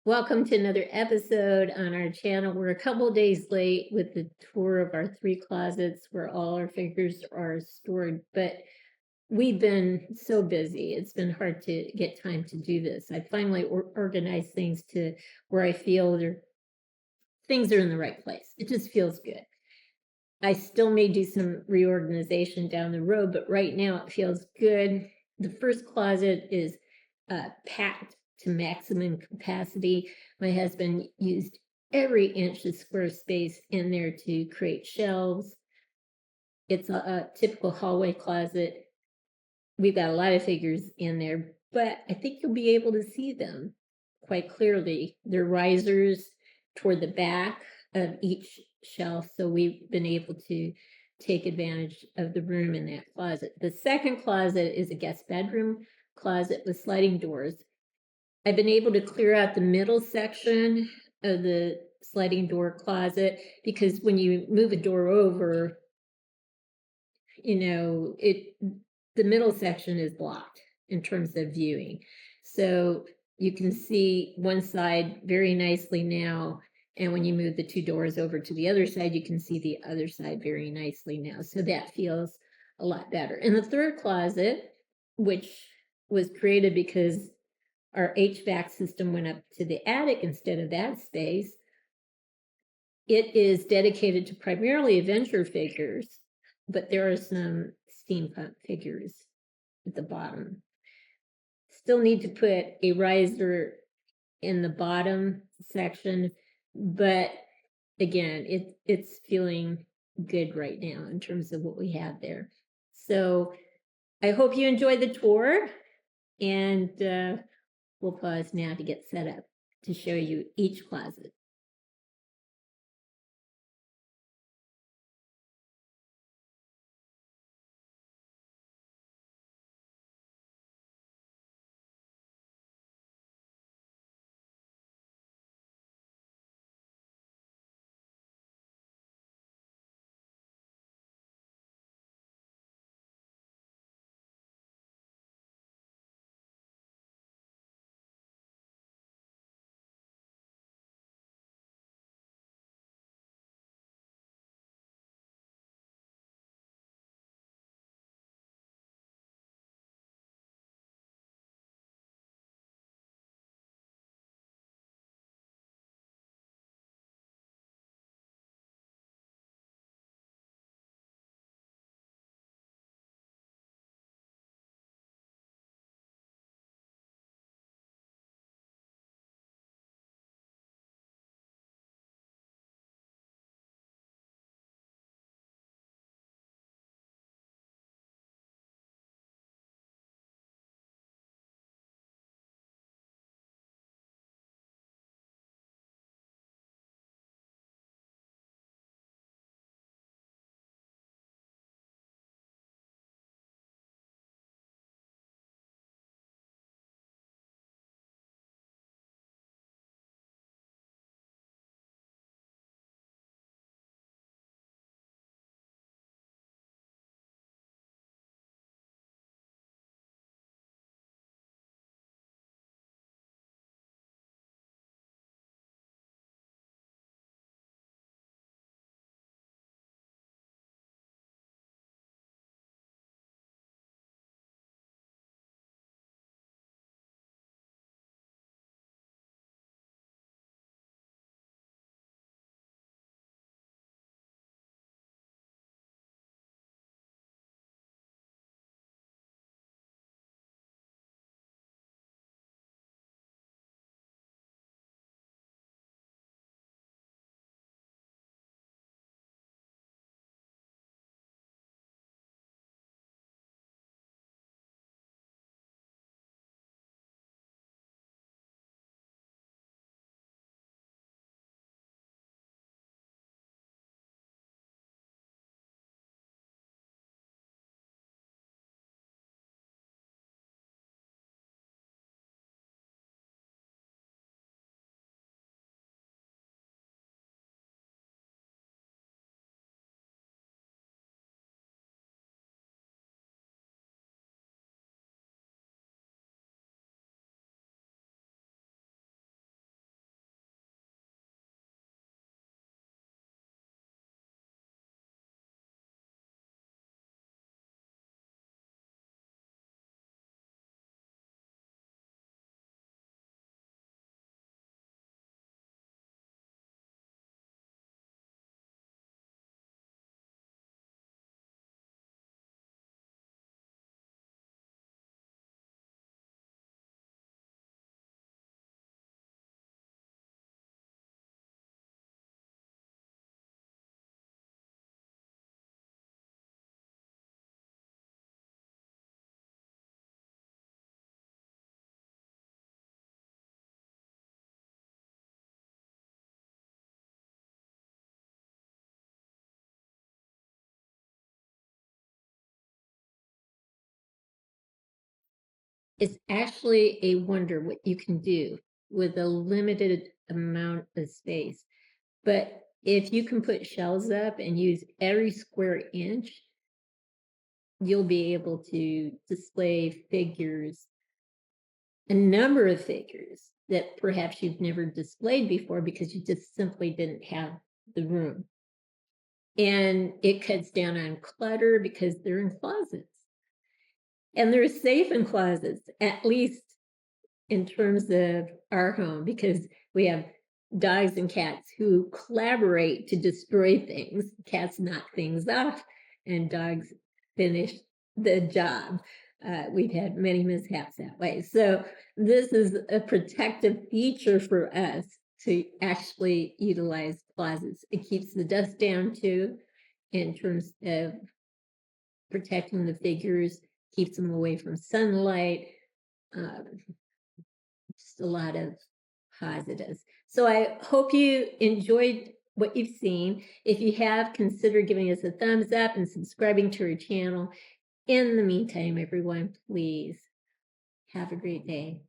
Welcome to another episode on our channel. We're a couple days late with the tour of our three closets where all our figures are stored, but we've been so busy. It's been hard to get time to do this. I finally organized things to where I feel things are in the right place. It just feels good. I still may do some reorganization down the road, but right now it feels good. The first closet is packed to maximum capacity. My husband used every inch of square space in there to create shelves. It's a typical hallway closet. We've got a lot of figures in there, but I think you'll be able to see them quite clearly. They're risers toward the back of each shelf, so we've been able to take advantage of the room in that closet. The second closet is a guest bedroom closet with sliding doors. I've been able to clear out the middle section of the sliding door closet because when you move a door over, it the middle section is blocked in terms of viewing. So you can see one side very nicely now, and when you move the two doors over to the other side, you can see the other side very nicely now. So that feels a lot better. And the third closet, which was created because our HVAC system went up to the attic instead of that space, it is dedicated to primarily adventure figures, but there are some steampunk figures at the bottom. Still need to put a riser in the bottom section, but again, it's feeling good right now in terms of what we have there. So I hope you enjoy the tour, and we'll pause now to get set up to show you each closet. It's actually a wonder what you can do with a limited amount of space. But if you can put shelves up and use every square inch, you'll be able to display figures, a number of figures that perhaps you've never displayed before because you just simply didn't have the room. And it cuts down on clutter because they're in closets. And they're safe in closets, at least in terms of our home, because we have dogs and cats who collaborate to destroy things. Cats knock things off, and dogs finish the job. We've had many mishaps that way. So, this is a protective feature for us to actually utilize closets. It keeps the dust down too, in terms of protecting the figures, keeps them away from sunlight. Um, just a lot of positives. So I hope you enjoyed what you've seen. If you have, consider giving us a thumbs up and subscribing to our channel. In the meantime, everyone, please have a great day.